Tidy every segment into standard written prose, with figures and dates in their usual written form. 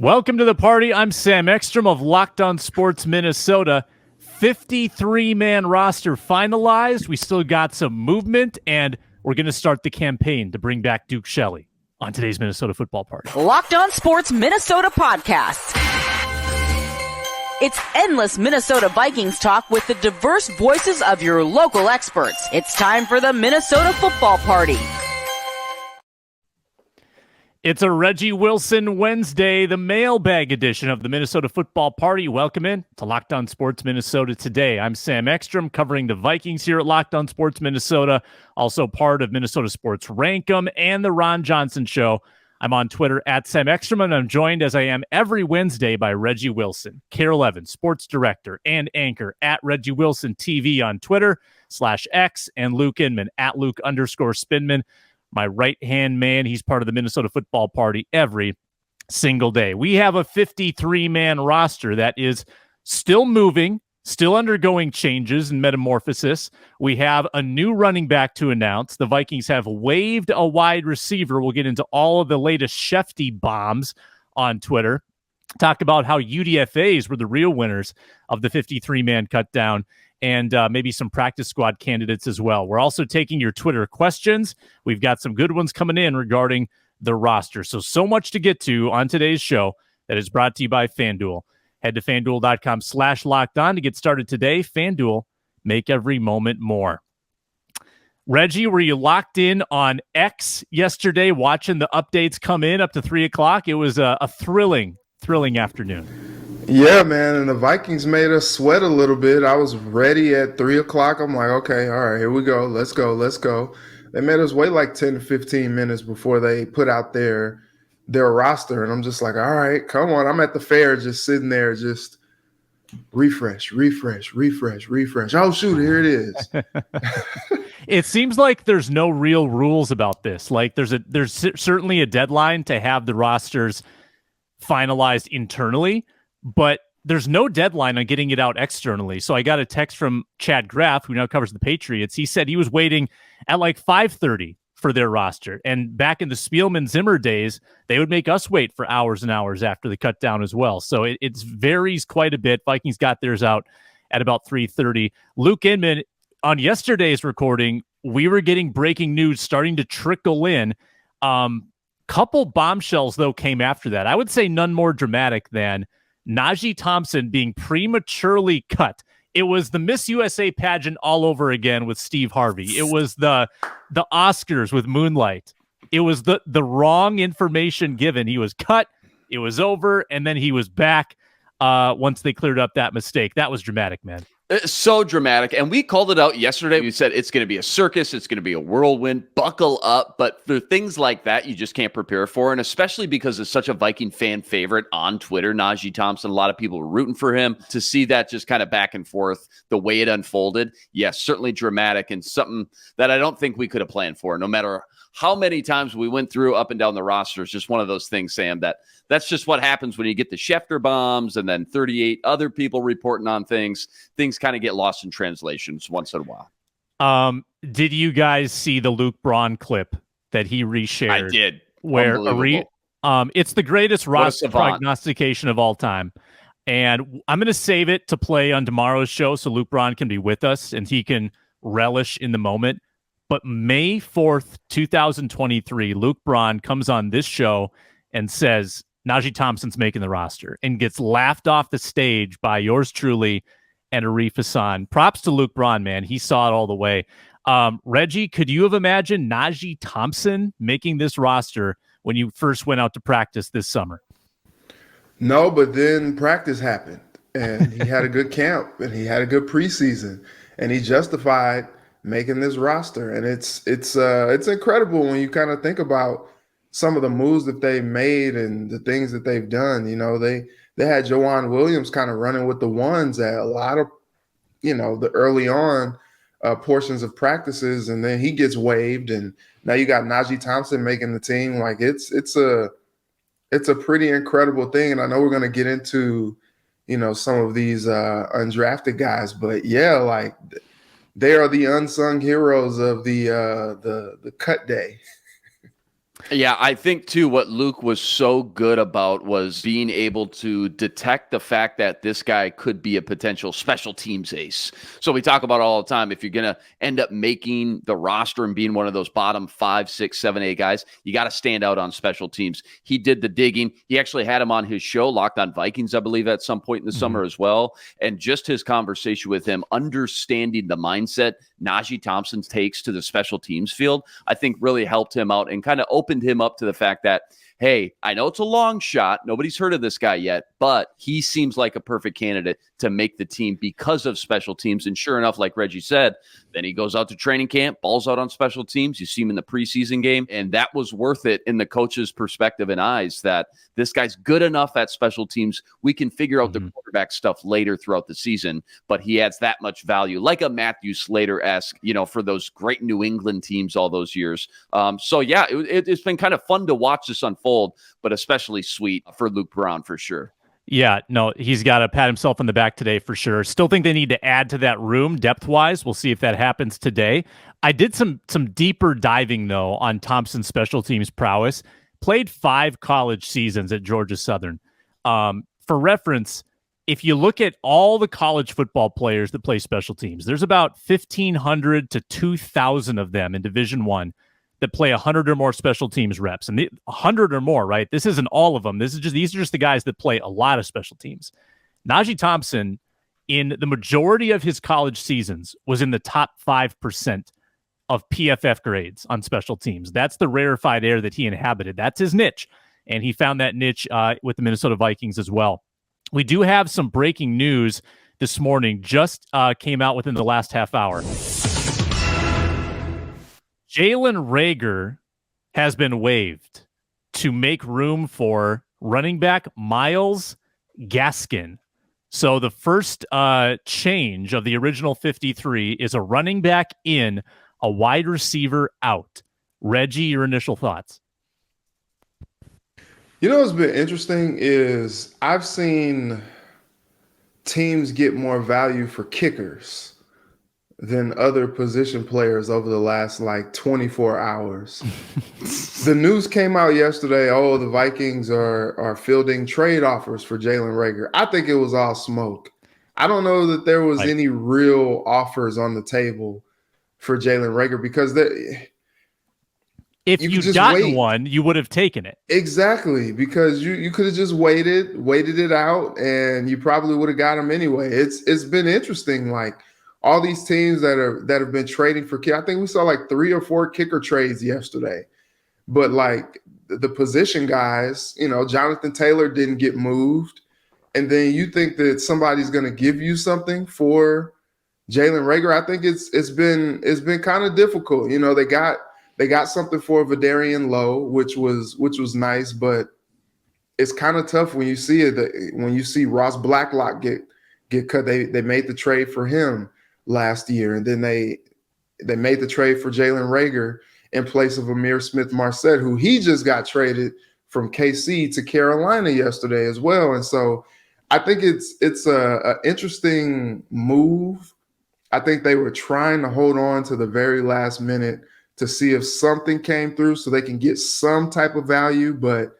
Welcome to the party. I'm Sam Ekstrom of Locked On Sports Minnesota. 53-man roster finalized. We still got some movement, and we're going to start the campaign to bring back Duke Shelley on today's Minnesota Football Party. Locked On Sports Minnesota podcast. It's endless Minnesota Vikings talk with the diverse voices of your local experts. It's time for the Minnesota Football Party. It's a Reggie Wilson Wednesday, the mailbag edition of the Minnesota Football Party. Welcome in to Locked On Sports Minnesota today. I'm Sam Ekstrom, covering the Vikings here at Locked On Sports Minnesota, also part of Minnesota Sports Rankum and the Ron Johnson Show. I'm on Twitter at Sam Ekstrom, and I'm joined, as I am every Wednesday, by Reggie Wilson, Kare, sports director and anchor at Reggie Wilson TV on Twitter /X, and Luke Inman at Luke_Spinman. My right-hand man. He's part of the Minnesota Football Party every single day. We have a 53-man roster that is still moving, still undergoing changes and metamorphosis. We have a new running back to announce. The Vikings have waived a wide receiver. We'll get into all of the latest Shefty bombs on Twitter. Talk about how UDFAs were the real winners of the 53-man cutdown, and maybe some practice squad candidates as well. We're also taking your Twitter questions. We've got some good ones coming in regarding the roster. So much to get to on today's show that is brought to you by FanDuel. Head to FanDuel.com/lockedon to get started today. FanDuel, make every moment more. Reggie, were you locked in on X yesterday watching the updates come in up to 3 o'clock? It was a thrilling afternoon. Yeah, man, and the Vikings made us sweat a little bit. I was ready at 3 o'clock. I'm like, okay, all right, here we go. Let's go. They made us wait like 10 to 15 minutes before they put out their roster, and I'm just like, all right, come on. I'm at the fair just sitting there just refresh. Oh, shoot, here it is. It seems like there's no real rules about this. Like there's certainly a deadline to have the rosters finalized internally, but there's no deadline on getting it out externally. So I got a text from Chad Graff, who now covers the Patriots. He said he was waiting at like 5:30 for their roster. And back in the Spielman-Zimmer days, they would make us wait for hours and hours after the cut down as well. So it varies quite a bit. Vikings got theirs out at about 3:30. Luke Inman, on yesterday's recording, we were getting breaking news starting to trickle in. Couple bombshells, though, came after that. I would say none more dramatic than Najee Thompson being prematurely cut. It was the Miss USA pageant all over again with Steve Harvey. It was the Oscars with Moonlight. It was the wrong information given. He was cut, it was over, and then he was back once they cleared up that mistake. That was dramatic, man. It's so dramatic. And we called it out yesterday. We said it's going to be a circus. It's going to be a whirlwind. Buckle up. But for things like that, you just can't prepare for. And especially because it's such a Viking fan favorite on Twitter, Najee Thompson, a lot of people were rooting for him. To see that just kind of back and forth, the way it unfolded, yes, certainly dramatic and something that I don't think we could have planned for. No matter how many times we went through up and down the roster, it's just one of those things, Sam, that's just what happens when you get the Schefter bombs and then 38 other people reporting on things. Things kind of get lost in translations once in a while. Did you guys see the Luke Braun clip that he reshared? I did. Where it's the greatest roster prognostication of all time. And I'm going to save it to play on tomorrow's show so Luke Braun can be with us and he can relish in the moment. But May 4th, 2023, Luke Braun comes on this show and says, Najee Thompson's making the roster, and gets laughed off the stage by yours truly and Arif Hassan. Props to Luke Braun, man. He saw it all the way. Reggie, could you have imagined Najee Thompson making this roster when you first went out to practice this summer? No, but then practice happened, and he had a good camp, and he had a good preseason, and he justified making this roster. And it's incredible when you kind of think about some of the moves that they made and the things that they've done. You know, they had Jawan Williams kind of running with the ones at a lot of, the early on portions of practices, and then he gets waived, and now you got Najee Thompson making the team. Like it's a pretty incredible thing. And I know we're going to get into, some of these undrafted guys, but yeah, like they are the unsung heroes of the cut day. Yeah, I think too what Luke was so good about was being able to detect the fact that this guy could be a potential special teams ace. So we talk about all the time, if you're going to end up making the roster and being one of those bottom 5, 6, 7, 8 guys, you got to stand out on special teams. He did the digging. He actually had him on his show, Locked on Vikings, I believe, at some point in the summer as well. And just his conversation with him, understanding the mindset Najee Thompson takes to the special teams field, I think really helped him out and kind of opened him up to the fact that, hey, I know it's a long shot. Nobody's heard of this guy yet, but he seems like a perfect candidate to make the team because of special teams. And sure enough, like Reggie said, then he goes out to training camp, balls out on special teams. You see him in the preseason game, and that was worth it in the coach's perspective and eyes that this guy's good enough at special teams. We can figure out the quarterback stuff later throughout the season, but he adds that much value, like a Matthew Slater-esque, for those great New England teams all those years. So yeah, it's been kind of fun to watch this unfold, but especially sweet for Luke Brown for sure. Yeah, no, he's got to pat himself on the back today for sure. Still think they need to add to that room depth-wise. We'll see if that happens today. I did some deeper diving, though, on Thompson's special teams prowess. Played 5 college seasons at Georgia Southern. For reference, if you look at all the college football players that play special teams, there's about 1,500 to 2,000 of them in Division I that play 100 or more special teams reps, and 100 or more, right? This isn't all of them. These are just the guys that play a lot of special teams. Najee Thompson, in the majority of his college seasons, was in the top 5% of PFF grades on special teams. That's the rarefied air that he inhabited. That's his niche, and he found that niche with the Minnesota Vikings as well. We do have some breaking news this morning, just came out within the last half hour. Jalen Reagor has been waived to make room for running back Myles Gaskin. So the first change of the original 53 is a running back in, a wide receiver out. Reggie, your initial thoughts? What's been interesting is I've seen teams get more value for kickers than other position players over the last 24 hours. The news came out yesterday, the Vikings are fielding trade offers for Jalen Reagor. I think it was all smoke. I don't know that there was any real offers on the table for Jalen Reagor because if you'd gotten one, you would have taken it. Exactly, because you could have just waited it out, and you probably would have got him anyway. It's been interesting, all these teams that have been trading for kick. I think we saw 3 or 4 kicker trades yesterday. But the position guys, Jonathan Taylor didn't get moved. And then you think that somebody's going to give you something for Jalen Reagor. I think it's been kind of difficult. They got something for Vidarian Lowe, which was nice, but it's kind of tough when you see it. When you see Ross Blacklock get cut, they made the trade for him last year, and then they made the trade for Jalen Reagor in place of Amir Smith-Marset, who he just got traded from KC to Carolina yesterday as well. And so I think it's a interesting move. I think they were trying to hold on to the very last minute to see if something came through so they can get some type of value, but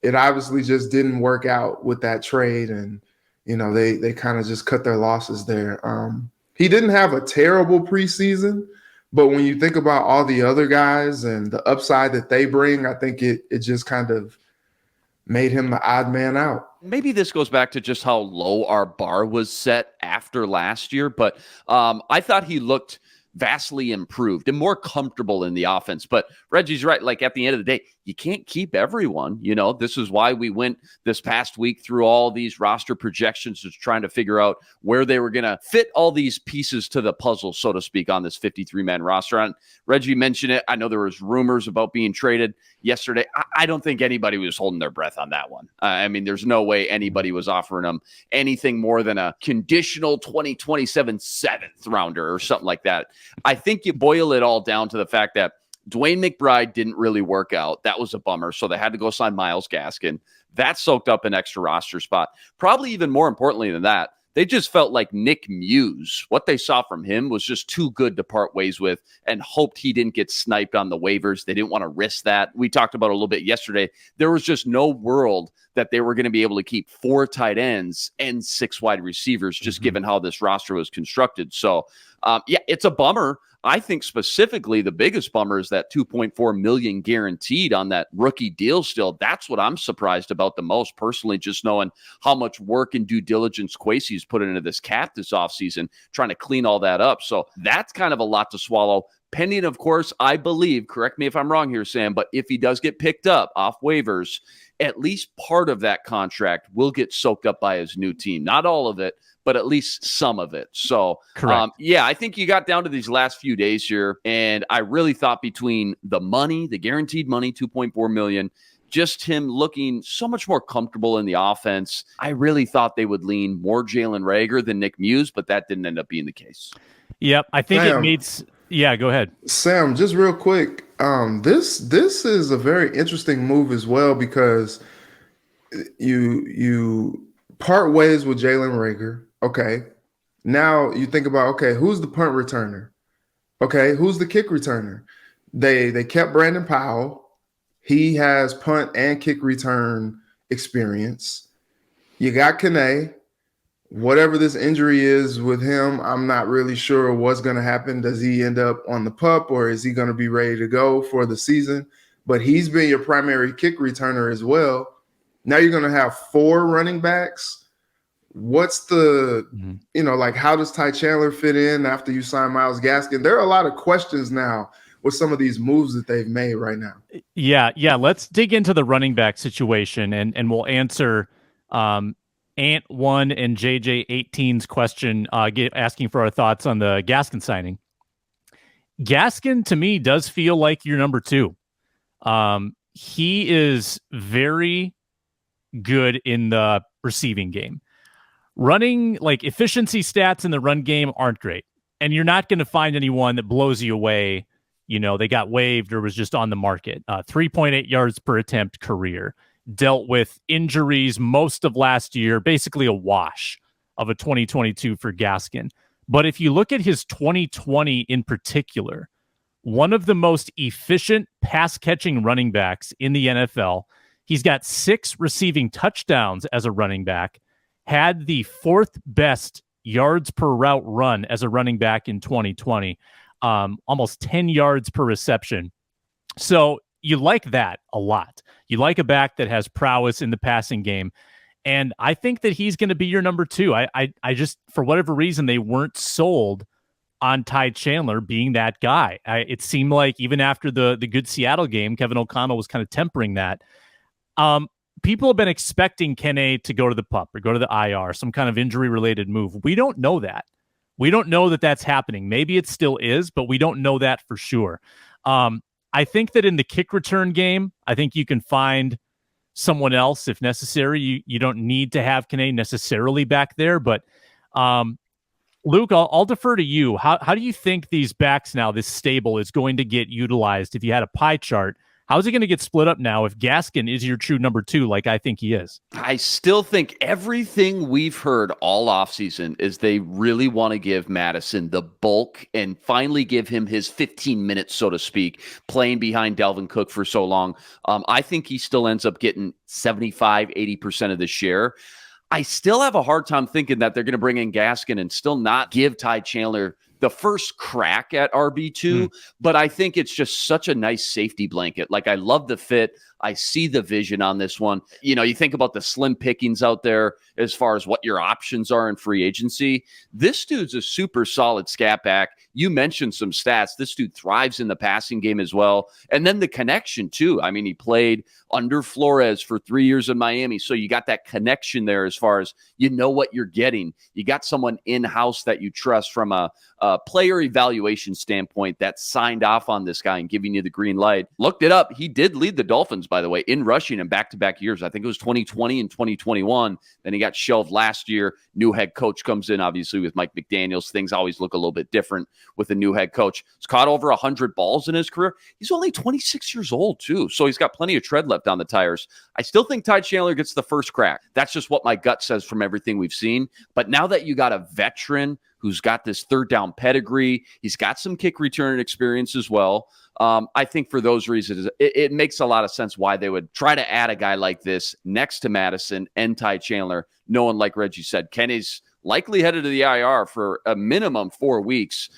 it obviously just didn't work out with that trade, and they kind of just cut their losses there. He didn't have a terrible preseason, but when you think about all the other guys and the upside that they bring, I think it just kind of made him the odd man out. Maybe this goes back to just how low our bar was set after last year, but I thought he looked vastly improved and more comfortable in the offense. But Reggie's right. At the end of the day, you can't keep everyone. This is why we went this past week through all these roster projections, just trying to figure out where they were going to fit all these pieces to the puzzle, so to speak, on this 53-man roster. And Reggie mentioned it. I know there was rumors about being traded yesterday. I don't think anybody was holding their breath on that one. There's no way anybody was offering them anything more than a conditional 2027 7th rounder or something like that. I think you boil it all down to the fact that Dwayne McBride didn't really work out. That was a bummer. So they had to go sign Myles Gaskin. That soaked up an extra roster spot. Probably even more importantly than that, They just felt like Nick Muse, what they saw from him was just too good to part ways with, and hoped he didn't get sniped on the waivers. They didn't want to risk that. We talked about it a little bit yesterday. There was just no world that they were going to be able to keep 4 tight ends and 6 wide receivers, just given how this roster was constructed. So, yeah, it's a bummer. I think specifically the biggest bummer is that $2.4 million guaranteed on that rookie deal still. That's what I'm surprised about the most personally, just knowing how much work and due diligence Kwesi's put into this cap this offseason, trying to clean all that up. So that's kind of a lot to swallow. Pending, of course, I believe, correct me if I'm wrong here, Sam, but if he does get picked up off waivers, at least part of that contract will get soaked up by his new team. Not all of it, but at least some of it. So, yeah, I think you got down to these last few days here, and I really thought between the money, the guaranteed money, $2.4 million, just him looking so much more comfortable in the offense, I really thought they would lean more Jalen Reagor than Nick Muse, but that didn't end up being the case. Yep, I think it meets... Yeah, go ahead. Sam, just real quick, this is a very interesting move as well, because you part ways with Jalen Reagor. Okay. Now you think about, okay, who's the punt returner? Okay, who's the kick returner? They kept Brandon Powell. He has punt and kick return experience. You got Kane. Whatever this injury is with him, I'm not really sure what's going to happen. Does he end up on the PUP, or is he going to be ready to go for the season? But he's been your primary kick returner as well. Now you're going to have 4 running backs. What's the, like, how does Ty Chandler fit in after you sign Myles Gaskin? There are a lot of questions now with some of these moves that they've made right now. Yeah. Let's dig into the running back situation, and we'll answer Ant1 and JJ18's question, asking for our thoughts on the Gaskin signing. Gaskin, to me, does feel like your number 2. He is very good in the receiving game. Running, like, efficiency stats in the run game aren't great, and you're not going to find anyone that blows you away. They got waived or was just on the market. 3.8 yards per attempt career. Dealt with injuries most of last year, basically a wash of a 2022 for Gaskin. But if you look at his 2020 in particular, one of the most efficient pass-catching running backs in the NFL. He's got 6 receiving touchdowns as a running back, had the 4th best yards per route run as a running back in 2020, almost 10 yards per reception. So you like that a lot. You like a back that has prowess in the passing game. And I think that he's going to be your number 2. I just, for whatever reason, they weren't sold on Ty Chandler being that guy. It seemed like even after the good Seattle game, Kevin O'Connell was kind of tempering that. People have been expecting Kane to go to the PUP or go to the IR, some kind of injury-related move. We don't know that. We don't know that that's happening. Maybe it still is, but we don't know that for sure. I think that in the kick return game, I think you can find someone else if necessary. You don't need to have Kane necessarily back there, but Luke, I'll defer to you. How do you think these backs now, this stable, is going to get utilized? If you had a pie chart, how is it going to get split up now if Gaskin is your true number 2, like I think he is? I still think everything we've heard all offseason is they really want to give Madison the bulk and finally give him his 15 minutes, so to speak, playing behind Dalvin Cook for so long. I think he still ends up getting 75, 80% of the share. I still have a hard time thinking that they're going to bring in Gaskin and still not give Ty Chandler the first crack at RB2, but I think it's just such a nice safety blanket. Like, I love the fit. I see the vision on this one. You think about the slim pickings out there as far as what your options are in free agency. This dude's a super solid scat back. You mentioned some stats. This dude thrives in the passing game as well. And then the connection too. I mean, he played under Flores for 3 years in Miami. So you got that connection there as far as what you're getting. You got someone in-house that you trust from a a player evaluation standpoint that signed off on this guy and giving you the green light. Looked it up. He did lead the Dolphins, by the way, in rushing in back-to-back years. I think it was 2020 and 2021. Then he got shelved last year. New head coach comes in, obviously, with Mike McDaniels. Things always look a little bit different with a new head coach. He's caught over 100 balls in his career. He's only 26 years old, too, so he's got plenty of tread left on the tires. I still think Ty Chandler gets the first crack. That's just what my gut says from everything we've seen. But now that you got a veteran who's got this third down pedigree, he's got some kick return experience as well. I think for those reasons, it makes a lot of sense why they would try to add a guy like this next to Madison and Ty Chandler, knowing, like Reggie said, Kenny's likely headed to the IR for a minimum 4 weeks.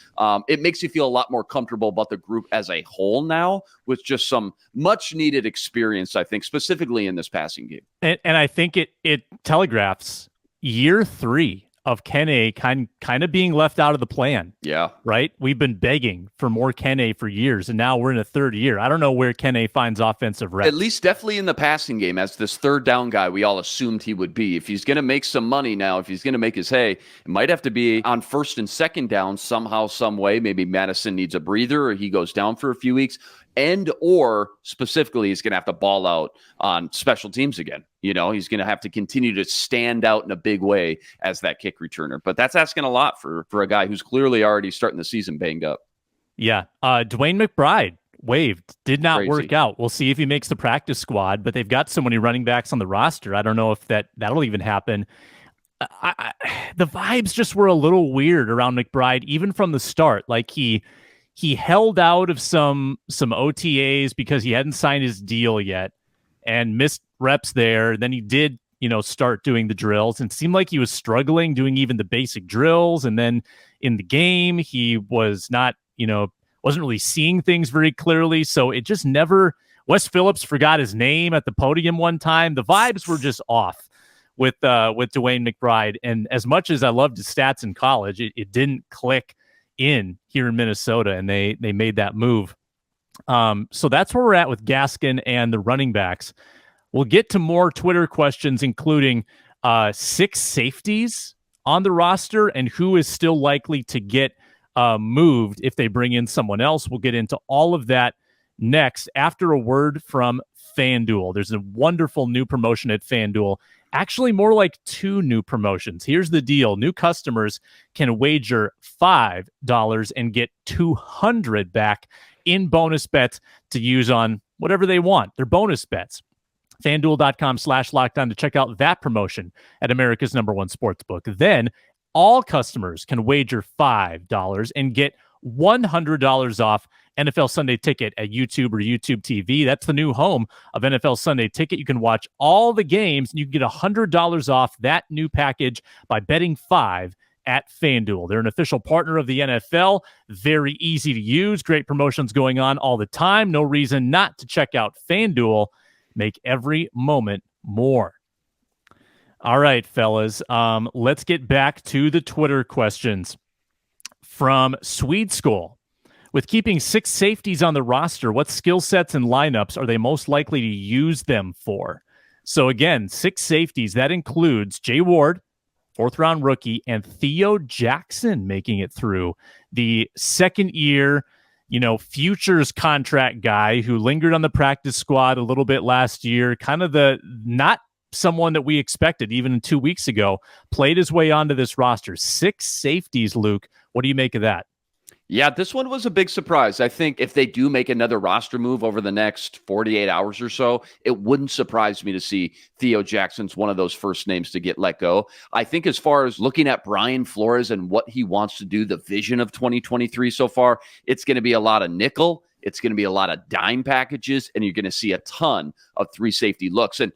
It makes you feel a lot more comfortable about the group as a whole now, with just some much needed experience, I think, specifically in this passing game. And I think it telegraphs year 3 of Kare kind of being left out of the plan. Yeah. Right? We've been begging for more Kare for years, and now we're in a third year. I don't know where Kare finds offensive reps. At least definitely in the passing game as this third down guy we all assumed he would be. If he's going to make some money now, if he's going to make his hay, it might have to be on first and second down somehow, some way. Maybe Madison needs a breather or he goes down for a few weeks. And or specifically, he's going to have to ball out on special teams again. You know, he's going to have to continue to stand out in a big way as that kick returner. But that's asking a lot for a guy who's clearly already starting the season banged up. Yeah. Dwayne McBride waived, did not Crazy. work out. We'll see if he makes the practice squad, but they've got so many running backs on the roster. I don't know if that'll even happen. The vibes just were a little weird around McBride, even from the start. Like he held out of some OTAs because he hadn't signed his deal yet and missed reps there. Then he did, start doing the drills and seemed like he was struggling doing even the basic drills. And then in the game, he was not, wasn't really seeing things very clearly. So it just never, Wes Phillips forgot his name at the podium one time. The vibes were just off with Dwayne McBride. And as much as I loved his stats in college, it didn't click in here in Minnesota, and they made that move. So that's where we're at with Gaskin and the running backs. We'll get to more Twitter questions, including 6 safeties on the roster and who is still likely to get moved if they bring in someone else. We'll get into all of that next after a word from FanDuel. There's a wonderful new promotion at FanDuel. Actually, more like 2 new promotions. Here's the deal. New customers can wager $5 and get $200 back in bonus bets to use on whatever they want. They're bonus bets. FanDuel.com/lockdown to check out that promotion at America's #1 sportsbook. Then all customers can wager $5 and get $100 off NFL Sunday Ticket at YouTube or YouTube TV. That's the new home of NFL Sunday Ticket. You can watch all the games and you can get $100 off that new package by betting $5 at FanDuel. They're an official partner of the NFL. Very easy to use. Great promotions going on all the time. No reason not to check out FanDuel. Make every moment more. All right, fellas. Let's get back to the Twitter questions. From Swede School. With keeping 6 safeties on the roster, what skill sets and lineups are they most likely to use them for? So again, 6 safeties. That includes Jay Ward, 4th-round rookie, and Theo Jackson making it through. The second-year, futures contract guy who lingered on the practice squad a little bit last year, kind of not someone that we expected even 2 weeks ago, played his way onto this roster. 6 safeties, Luke. What do you make of that? Yeah, this one was a big surprise. I think if they do make another roster move over the next 48 hours or so, it wouldn't surprise me to see Theo Jackson's one of those first names to get let go. I think as far as looking at Brian Flores and what he wants to do, the vision of 2023 so far, it's going to be a lot of nickel. It's going to be a lot of dime packages, and you're going to see a ton of 3 safety looks. And,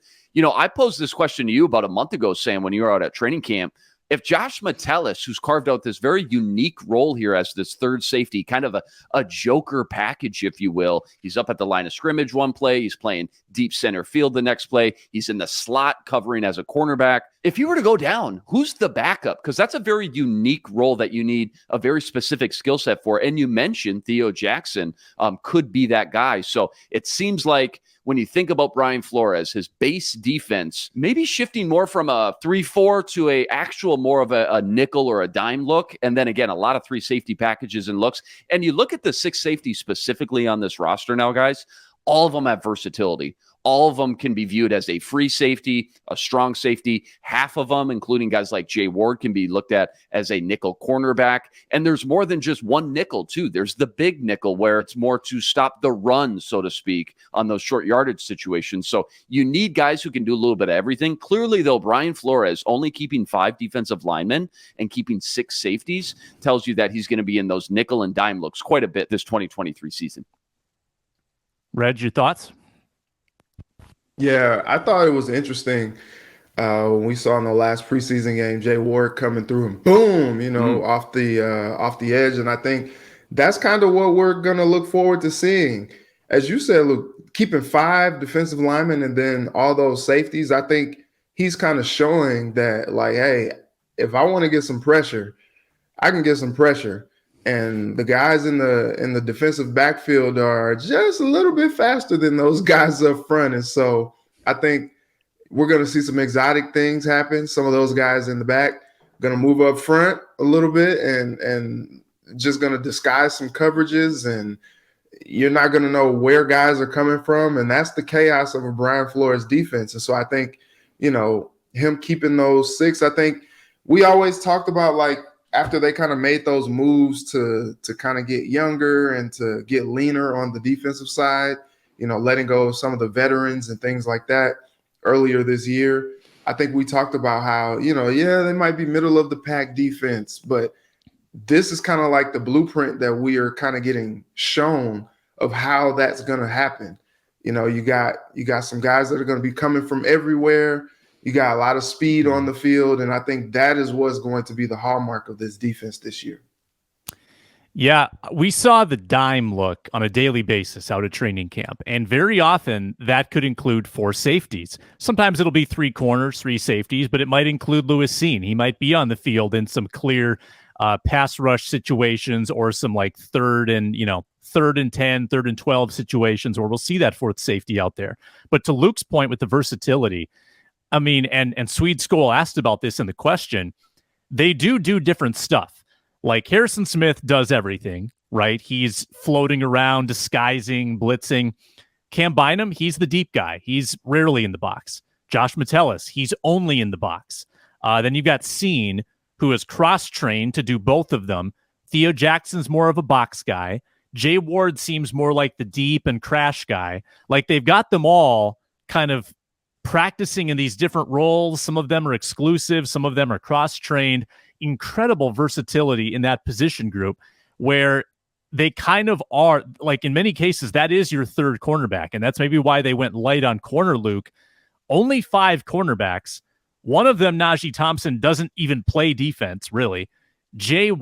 I posed this question to you about a month ago, Sam, when you were out at training camp. If Josh Metellus, who's carved out this very unique role here as this third safety, kind of a joker package, if you will, he's up at the line of scrimmage one play, he's playing deep center field the next play, he's in the slot covering as a cornerback. If he were to go down, who's the backup? Because that's a very unique role that you need a very specific skill set for. And you mentioned Theo Jackson could be that guy. So it seems like when you think about Brian Flores, his base defense, maybe shifting more from a 3-4 to a actual more of a nickel or a dime look. And then again, a lot of 3 safety packages and looks. And you look at the 6 safeties specifically on this roster now, guys, all of them have versatility. All of them can be viewed as a free safety, a strong safety. Half of them, including guys like Jay Ward, can be looked at as a nickel cornerback. And there's more than just one nickel, too. There's the big nickel where it's more to stop the run, so to speak, on those short yardage situations. So you need guys who can do a little bit of everything. Clearly, though, Brian Flores only keeping 5 defensive linemen and keeping 6 safeties tells you that he's going to be in those nickel and dime looks quite a bit this 2023 season. Reg, your thoughts? Yeah, I thought it was interesting when we saw in the last preseason game Jay Ward coming through and boom, off the edge, and I think that's kind of what we're gonna look forward to seeing. As you said, look, keeping 5 defensive linemen and then all those safeties, I think he's kind of showing that, like, hey, if I want to get some pressure, I can get some pressure. And the guys in the defensive backfield are just a little bit faster than those guys up front. And so I think we're going to see some exotic things happen. Some of those guys in the back going to move up front a little bit and just going to disguise some coverages. And you're not going to know where guys are coming from. And that's the chaos of a Brian Flores defense. And so I think, him keeping those 6, I think we always talked about, like, after they kind of made those moves to kind of get younger and to get leaner on the defensive side, letting go of some of the veterans and things like that earlier this year, I think we talked about how, they might be middle of the pack defense, but this is kind of like the blueprint that we are kind of getting shown of how that's going to happen. You got some guys that are going to be coming from everywhere. You got a lot of speed on the field, and I think that is what's going to be the hallmark of this defense this year. Yeah, we saw the dime look on a daily basis out at training camp, and very often that could include 4 safeties. Sometimes it'll be 3 corners, 3 safeties, but it might include Lewis Cine. He might be on the field in some clear pass rush situations or some like 3rd and 10, 3rd and 12 situations where we'll see that 4th safety out there. But to Luke's point with the versatility, I mean, and Swede Skoll asked about this in the question. They do different stuff. Like Harrison Smith does everything, right? He's floating around, disguising, blitzing. Cam Bynum, he's the deep guy. He's rarely in the box. Josh Metellus, he's only in the box. Then you've got Cine, who is cross-trained to do both of them. Theo Jackson's more of a box guy. Jay Ward seems more like the deep and crash guy. Like they've got them all kind of practicing in these different roles. Some of them are exclusive. Some of them are cross-trained. Incredible versatility in that position group where they kind of are, like in many cases, that is your 3rd cornerback. And that's maybe why they went light on corner, Luke. Only 5 cornerbacks. One of them, Najee Thompson, doesn't even play defense, really. Andrew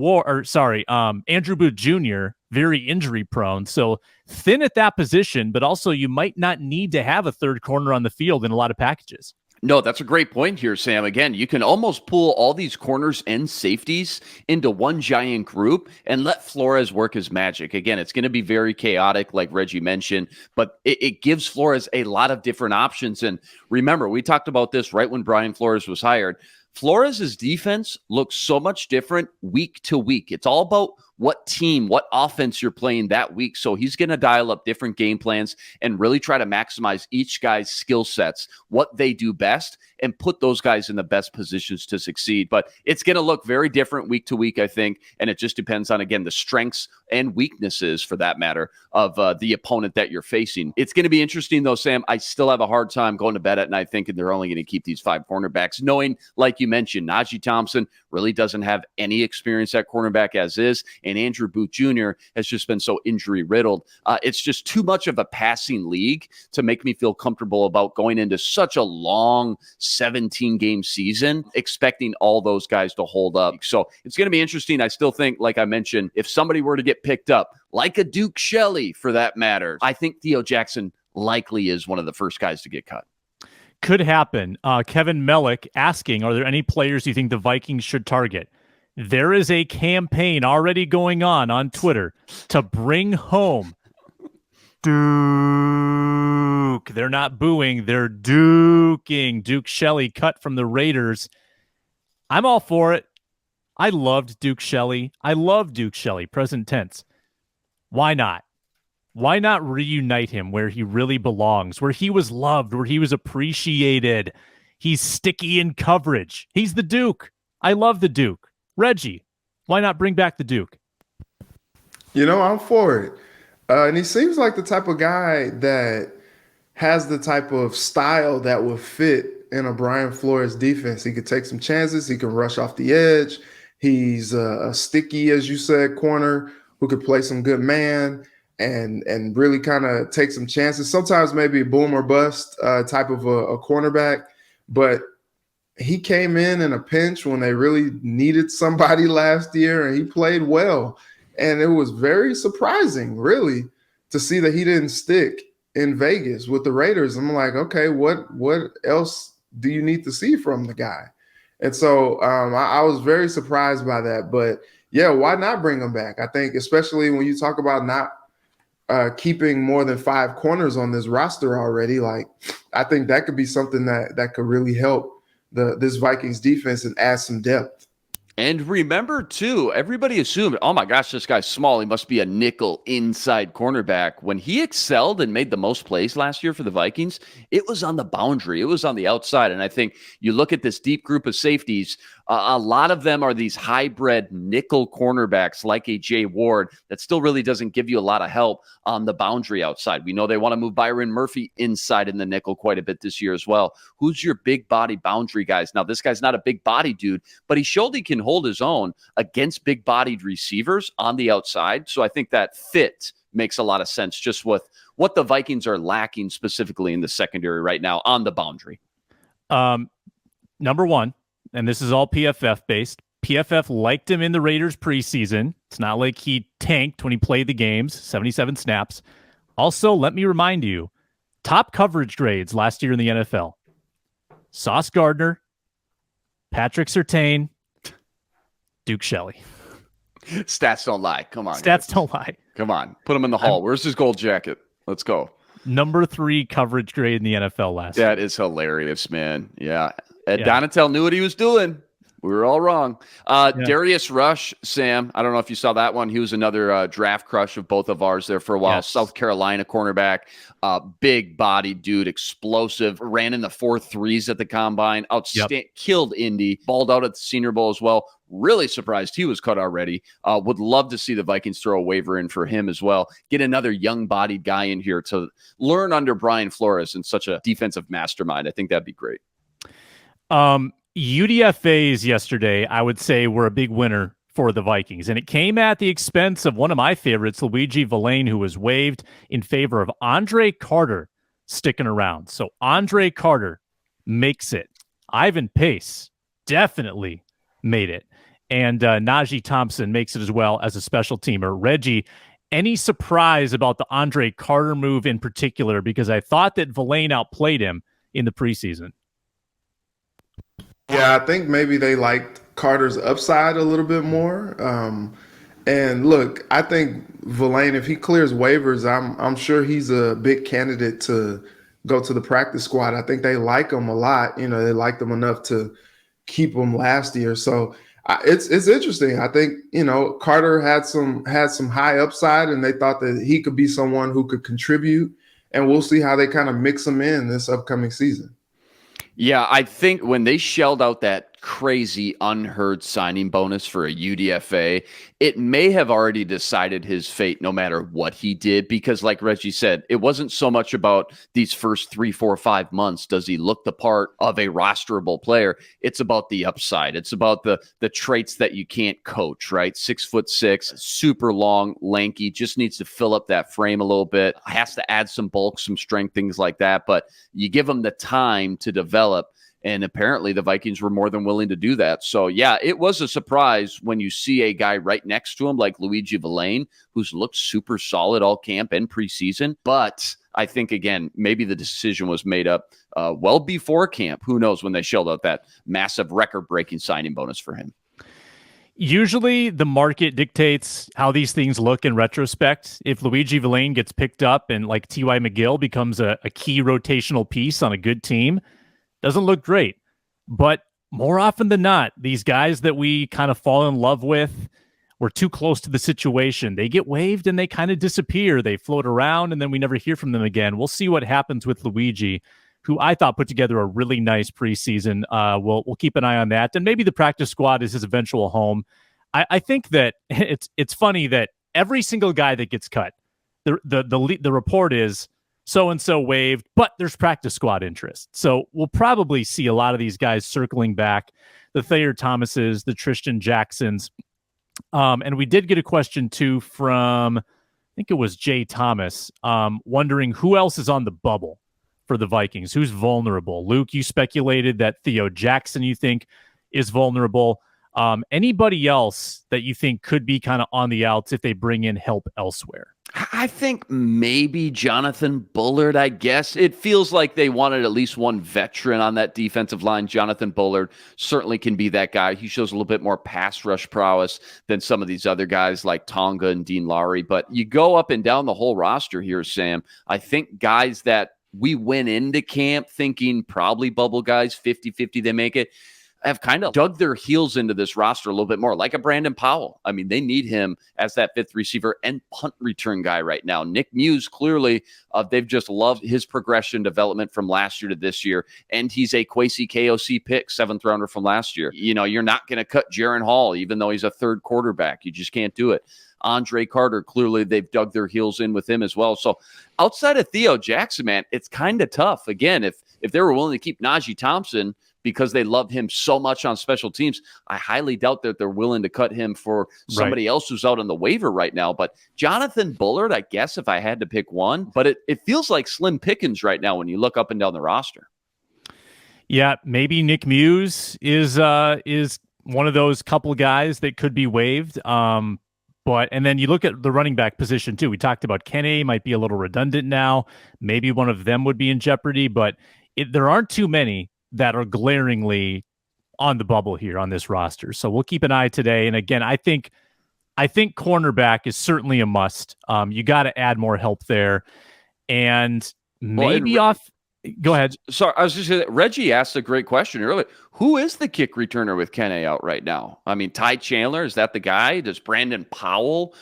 Booth Jr., very injury prone. So thin at that position, but also you might not need to have a 3rd corner on the field in a lot of packages. No, that's a great point here, Sam. Again, you can almost pull all these corners and safeties into one giant group and let Flores work his magic. Again, it's going to be very chaotic, like Reggie mentioned, but it gives Flores a lot of different options. And remember, we talked about this right when Brian Flores was hired. Flores' defense looks so much different week to week. It's all about what team, what offense you're playing that week. So he's going to dial up different game plans and really try to maximize each guy's skill sets, what they do best, and put those guys in the best positions to succeed. But it's going to look very different week to week, I think. And it just depends on, again, the strengths and weaknesses, for that matter, of the opponent that you're facing. It's going to be interesting, though, Sam. I still have a hard time going to bed at night thinking they're only going to keep these 5 cornerbacks, knowing, like you mentioned, Najee Thompson really doesn't have any experience at cornerback as is, and Andrew Booth Jr. has just been so injury-riddled. It's just too much of a passing league to make me feel comfortable about going into such a long 17-game season, expecting all those guys to hold up. So it's going to be interesting. I still think, like I mentioned, if somebody were to get picked up, like a Duke Shelley for that matter, I think Theo Jackson likely is one of the first guys to get cut. Could happen. Kevin Mellick asking, are there any players you think the Vikings should target? There is a campaign already going on Twitter to bring home Duke. They're not booing. They're duking. Duke Shelley cut from the Raiders. I'm all for it. I loved Duke Shelley. I love Duke Shelley, present tense. Why not? Why not reunite him where he really belongs, where he was loved, where he was appreciated? He's sticky in coverage. He's the Duke. I love the Duke. Reggie, why not bring back the Duke? I'm for it. And he seems like the type of guy that has the type of style that would fit in a Brian Flores defense. He could take some chances. He can rush off the edge. He's a sticky, as you said, corner who could play some good man and really kind of take some chances. Sometimes maybe a boom or bust type of a cornerback. But he came in a pinch when they really needed somebody last year, and he played well. And it was very surprising, really, to see that he didn't stick in Vegas with the Raiders. I'm like, okay, what else do you need to see from the guy? And so I was very surprised by that. But, yeah, why not bring him back? I think especially when you talk about not keeping more than 5 corners on this roster already, like I think that could be something that could really help this Vikings defense and add some depth. And remember, too, everybody assumed, oh, my gosh, this guy's small. He must be a nickel inside cornerback. When he excelled and made the most plays last year for the Vikings, it was on the boundary. It was on the outside. And I think you look at this deep group of safeties, a lot of them are these hybrid nickel cornerbacks like a Jay Ward that still really doesn't give you a lot of help on the boundary outside. We know they want to move Byron Murphy inside in the nickel quite a bit this year as well. Who's your big body boundary guys? Now, this guy's not a big body dude, but he showed he can hold his own against big bodied receivers on the outside. So I think that fit makes a lot of sense just with what the Vikings are lacking specifically in the secondary right now on the boundary. Number one, and this is all PFF based. PFF liked him in the Raiders preseason. It's not like he tanked when he played the games, 77 snaps. Also, let me remind you, top coverage grades last year in the NFL. Sauce Gardner, Patrick Surtain, Duke Shelley. Stats don't lie. Come on. Stats don't lie. Come on. Put him in the hall. Where's his gold jacket? Let's go. Number 3 coverage grade in the NFL last year. That is hilarious, man. Yeah. Ed Donatel knew what he was doing. We were all wrong. Darius Rush, Sam, I don't know if you saw that one. He was another draft crush of both of ours there for a while. Yes. South Carolina cornerback, big body dude, explosive, ran in the 4.3s at the combine, outstanding, killed Indy, balled out at the Senior Bowl as well. Really surprised he was cut already. Would love to see the Vikings throw a waiver in for him as well. Get another young-bodied guy in here to learn under Brian Flores and such a defensive mastermind. I think that'd be great. UDFAs yesterday, I would say, were a big winner for the Vikings, and it came at the expense of one of my favorites, Luigi Villain, who was waived in favor of Andre Carter sticking around. So Andre Carter makes it. Ivan Pace definitely made it. And Najee Thompson makes it as well as a special teamer. Reggie, any surprise about the Andre Carter move in particular? Because I thought that Villain outplayed him in the preseason. Yeah, I think maybe they liked Carter's upside a little bit more. And look, I think Villain, if he clears waivers, I'm sure he's a big candidate to go to the practice squad. I think they like him a lot. They liked him enough to keep him last year. So it's interesting. I think Carter had some high upside, and they thought that he could be someone who could contribute. And we'll see how they kind of mix him in this upcoming season. Yeah, I think when they shelled out that crazy unheard signing bonus for a UDFA, it may have already decided his fate no matter what he did, because like Reggie said, it wasn't so much about these first 3, 4, 5 months. Does he look the part of a rosterable player? It's about the upside. It's about the traits that you can't coach, right? 6'6", super long, lanky, just needs to fill up that frame a little bit, has to add some bulk, some strength, things like that. But you give him the time to develop. And apparently the Vikings were more than willing to do that. So, yeah, it was a surprise when you see a guy right next to him like Luigi Villain, who's looked super solid all camp and preseason. But I think, again, maybe the decision was made up well before camp. Who knows when they shelled out that massive record-breaking signing bonus for him. Usually the market dictates how these things look in retrospect. If Luigi Villain gets picked up and like T.Y. McGill becomes a key rotational piece on a good team, doesn't look great. But more often than not, these guys that we kind of fall in love with, we're too close to the situation. They get waived and they kind of disappear. They float around and then we never hear from them again. We'll see what happens with Luigi, who I thought put together a really nice preseason. We'll keep an eye on that. And maybe the practice squad is his eventual home. I think that it's funny that every single guy that gets cut, the report is so-and-so waived, but there's practice squad interest. So we'll probably see a lot of these guys circling back, the Thayer Thomases, the Tristan Jacksons. And we did get a question too from, I think it was Jay Thomas, wondering who else is on the bubble for the Vikings, who's vulnerable. Luke, you speculated that Theo Jackson, you think, is vulnerable. Anybody else that you think could be kind of on the outs if they bring in help elsewhere? I think maybe Jonathan Bullard, I guess. It feels like they wanted at least one veteran on that defensive line. Jonathan Bullard certainly can be that guy. He shows a little bit more pass rush prowess than some of these other guys like Tonga and Dean Lowry. But you go up and down the whole roster here, Sam. I think guys that we went into camp thinking probably bubble guys, 50-50 they make it, have kind of dug their heels into this roster a little bit more, like a Brandon Powell. I mean, they need him as that fifth receiver and punt return guy right now. Nick Muse, clearly, they've just loved his progression development from last year to this year, and he's a KOC pick, 7th rounder from last year. You know, you're not going to cut Jaron Hall, even though he's a third quarterback. You just can't do it. Andre Carter, clearly they've dug their heels in with him as well. So outside of Theo Jackson, man, it's kind of tough. Again, if they were willing to keep Najee Thompson because they love him so much on special teams, I highly doubt that they're willing to cut him for somebody else who's out on the waiver right now. But Jonathan Bullard, I guess, if I had to pick one, but it feels like slim pickings right now when you look up and down the roster. Yeah, maybe Nick Muse is one of those couple guys that could be waived. And then you look at the running back position too. We talked about Kare might be a little redundant now. Maybe one of them would be in jeopardy, but there aren't too many that are glaringly on the bubble here on this roster. So we'll keep an eye today. And again, I think cornerback is certainly a must. You got to add more help there, and maybe Go ahead. Sorry, I was just saying, Reggie asked a great question earlier. Who is the kick returner with Kare out right now? I mean, Ty Chandler, is that the guy? Does Brandon Powell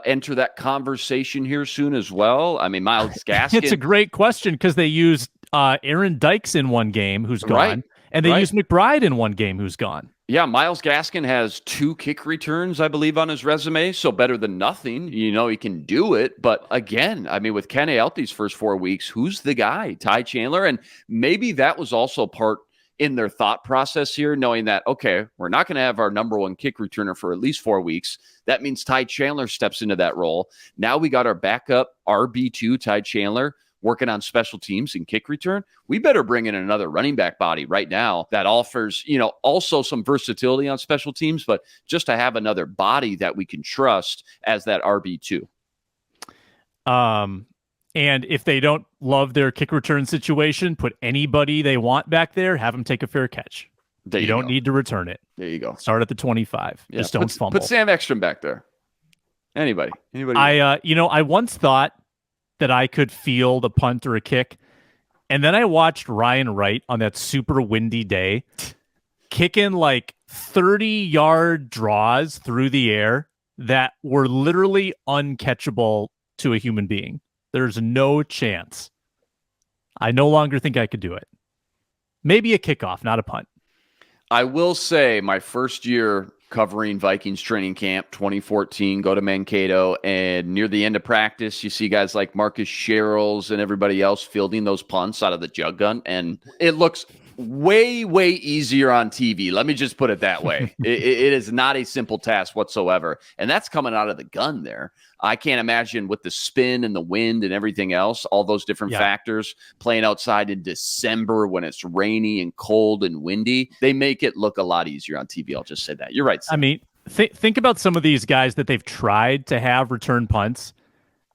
enter that conversation here soon as well? I mean, Myles Gaskin. It's a great question because they used Aaron Dykes in one game, who's gone, and they used McBride in one game, who's gone. Yeah, Myles Gaskin has 2 kick returns, I believe, on his resume, so better than nothing. You know, he can do it. But again, I mean, with Kare out these first 4 weeks, who's the guy? Ty Chandler? And maybe that was also part in their thought process here, knowing that, okay, we're not going to have our number one kick returner for at least 4 weeks. That means Ty Chandler steps into that role. Now we got our backup RB2, Ty Chandler, working on special teams and kick return. We better bring in another running back body right now that offers, you know, also some versatility on special teams, but just to have another body that we can trust as that RB2. And if they don't love their kick return situation, put anybody they want back there, have them take a fair catch. You don't need to return it. There you go. Start at the 25. Yeah, just don't fumble. Put Sam Ekstrom back there. Anybody. I once thought that I could feel the punt or a kick. And then I watched Ryan Wright on that super windy day kicking like 30-yard draws through the air that were literally uncatchable to a human being. There's no chance. I no longer think I could do it. Maybe a kickoff, not a punt. I will say my first year covering Vikings training camp, 2014, go to Mankato, and near the end of practice, you see guys like Marcus Sherrills and everybody else fielding those punts out of the jug gun, and it looks way, way easier on TV. Let me just put it that way. It is not a simple task whatsoever, and that's coming out of the gun there. I can't imagine with the spin and the wind and everything else, all those different factors playing outside in December when it's rainy and cold and windy. They make it look a lot easier on TV. I'll just say that. You're right, Sam. I mean, think about some of these guys that they've tried to have return punts.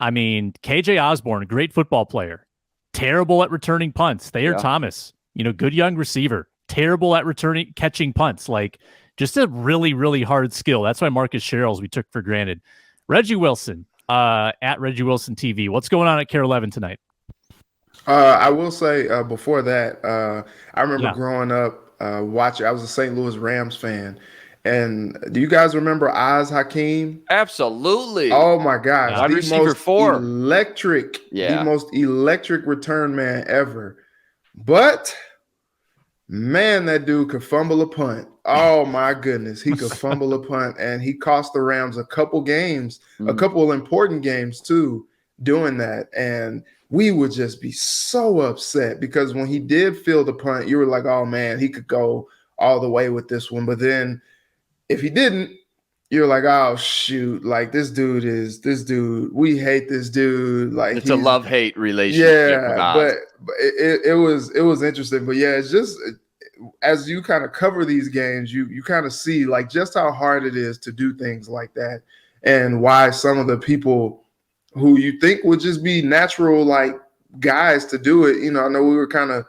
I mean, KJ Osborne, great football player, terrible at returning punts. Thayer Thomas, good young receiver, terrible at catching punts. Like, Just a really, really hard skill. That's why Marcus Sherrills we took for granted. Reggie Wilson, at Reggie Wilson TV. What's going on at Kare 11 tonight? I will say before that, I remember growing up watching. I was a St. Louis Rams fan. And do you guys remember Oz Hakeem? Absolutely. Oh my gosh. Wide receiver 4. The most electric return man ever. But man, that dude could fumble a punt. Oh my goodness. He could fumble a punt, and he cost the Rams a couple games, a couple important games too, doing that. And we would just be so upset because when he did field the punt, you were like, oh man, he could go all the way with this one. But then if he didn't, you're like, oh shoot, like this dude, we hate this dude. Like it's a love-hate relationship. Yeah, but it was interesting. But yeah, it's just as you kind of cover these games, you kind of see like just how hard it is to do things like that, and why some of the people who you think would just be natural like guys to do it. You know, I know we were kind of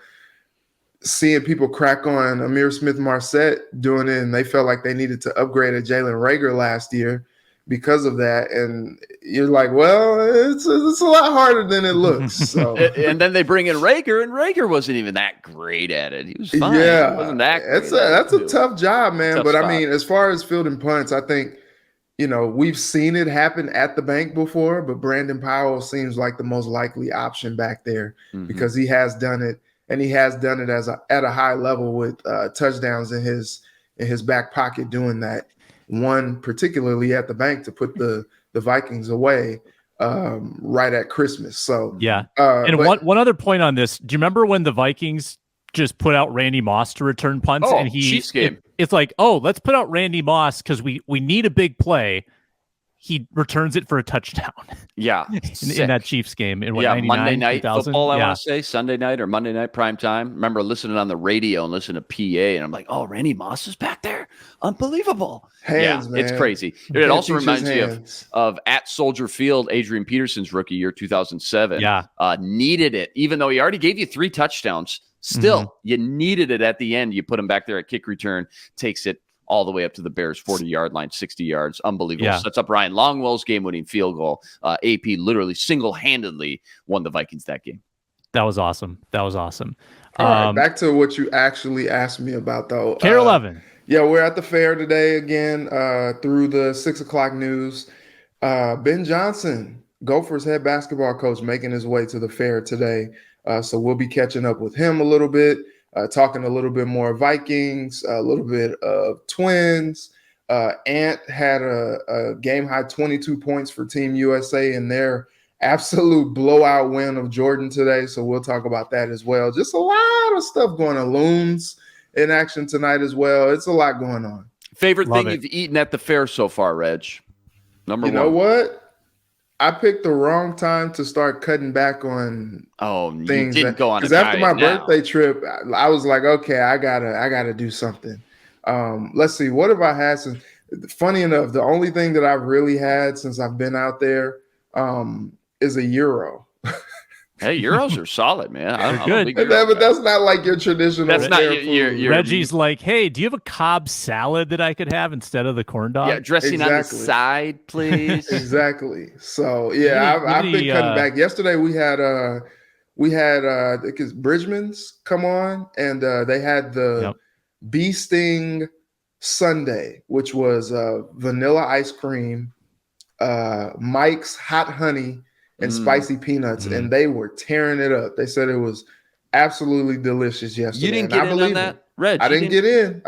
seeing people crack on Amir Smith-Marset doing it, and they felt like they needed to upgrade a Jalen Reagor last year because of that. And you're like, well, it's a lot harder than it looks. So, and then they bring in Reagor, and Reagor wasn't even that great at it. He was fine. Yeah, he wasn't that great. That's a tough job, man. Tough but spot. I mean, as far as fielding punts, I think, you know, we've seen it happen at the bank before, but Brandon Powell seems like the most likely option back there because he has done it. And he has done it at a high level with touchdowns in his back pocket, doing that. One particularly at the bank to put the Vikings away right at Christmas. So yeah. One other point on this: do you remember when the Vikings just put out Randy Moss to return punts? Oh, and Chiefs game. It's like, oh, let's put out Randy Moss because we need a big play. He returns it for a touchdown. Yeah. in that Chiefs game. In Monday night 2000? football, I want to say. Sunday night or Monday night prime time. Remember listening on the radio and listening to PA, and I'm like, oh, Randy Moss is back there? Unbelievable. Man. It's crazy. It also reminds me of at Soldier Field, Adrian Peterson's rookie year, 2007. Yeah. Needed it. Even though he already gave you 3 touchdowns, still, you needed it at the end. You put him back there at kick return, takes it all the way up to the Bears' 40-yard line, 60 yards. Unbelievable. Yeah. Sets up Ryan Longwell's game-winning field goal. AP literally single-handedly won the Vikings that game. That was awesome. All right, back to what you actually asked me about, though. Kare 11. Yeah, we're at the fair today again through the 6 o'clock news. Ben Johnson, Gophers head basketball coach, making his way to the fair today. So we'll be catching up with him a little bit. Talking a little bit more Vikings, a little bit of Twins. Ant had a game-high 22 points for Team USA in their absolute blowout win of Jordan today, so we'll talk about that as well. Just a lot of stuff going on. Loons in action tonight as well. It's a lot going on. Favorite thing you've eaten at the fair so far, Reg? Number one. You know what? I picked the wrong time to start cutting back on things. You didn't go on because after my birthday trip, I was like, okay, I gotta do something. Let's see, what have I had since? Funny enough, the only thing that I've really had since I've been out there is a gyro. Hey, gyros are solid, man. I'm good. But that's not like your traditional. That's not your Reggie's like, hey, do you have a Cobb salad that I could have instead of the corn dog? Yeah, dressing on the side, please. Exactly. So yeah, I've been cutting back. Yesterday we had because Bridgman's come on, and they had the Bee Sting Sundae, which was vanilla ice cream, Mike's hot honey, and spicy peanuts, and they were tearing it up. They said it was absolutely delicious yesterday. You didn't get in on that, Reg? I didn't get in.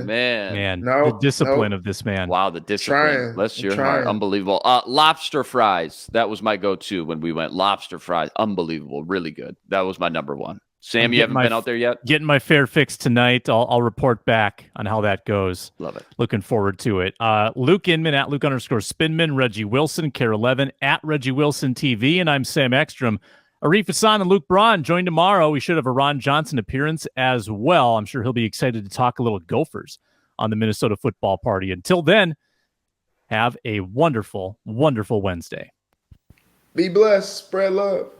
Man, no, the discipline of this man. Wow, the discipline. Bless your heart. Unbelievable. Lobster fries. That was my go-to when we went. Lobster fries. Unbelievable. Really good. That was my number one. Sam, you haven't been out there yet? Getting my fare fix tonight. I'll report back on how that goes. Love it. Looking forward to it. Luke Inman at Luke_Spinman, Reggie Wilson, Kare 11 at Reggie Wilson TV, and I'm Sam Ekstrom. Arif Hassan and Luke Braun join tomorrow. We should have a Ron Johnson appearance as well. I'm sure he'll be excited to talk a little Gophers on the Minnesota Football Party. Until then, have a wonderful, wonderful Wednesday. Be blessed. Spread love.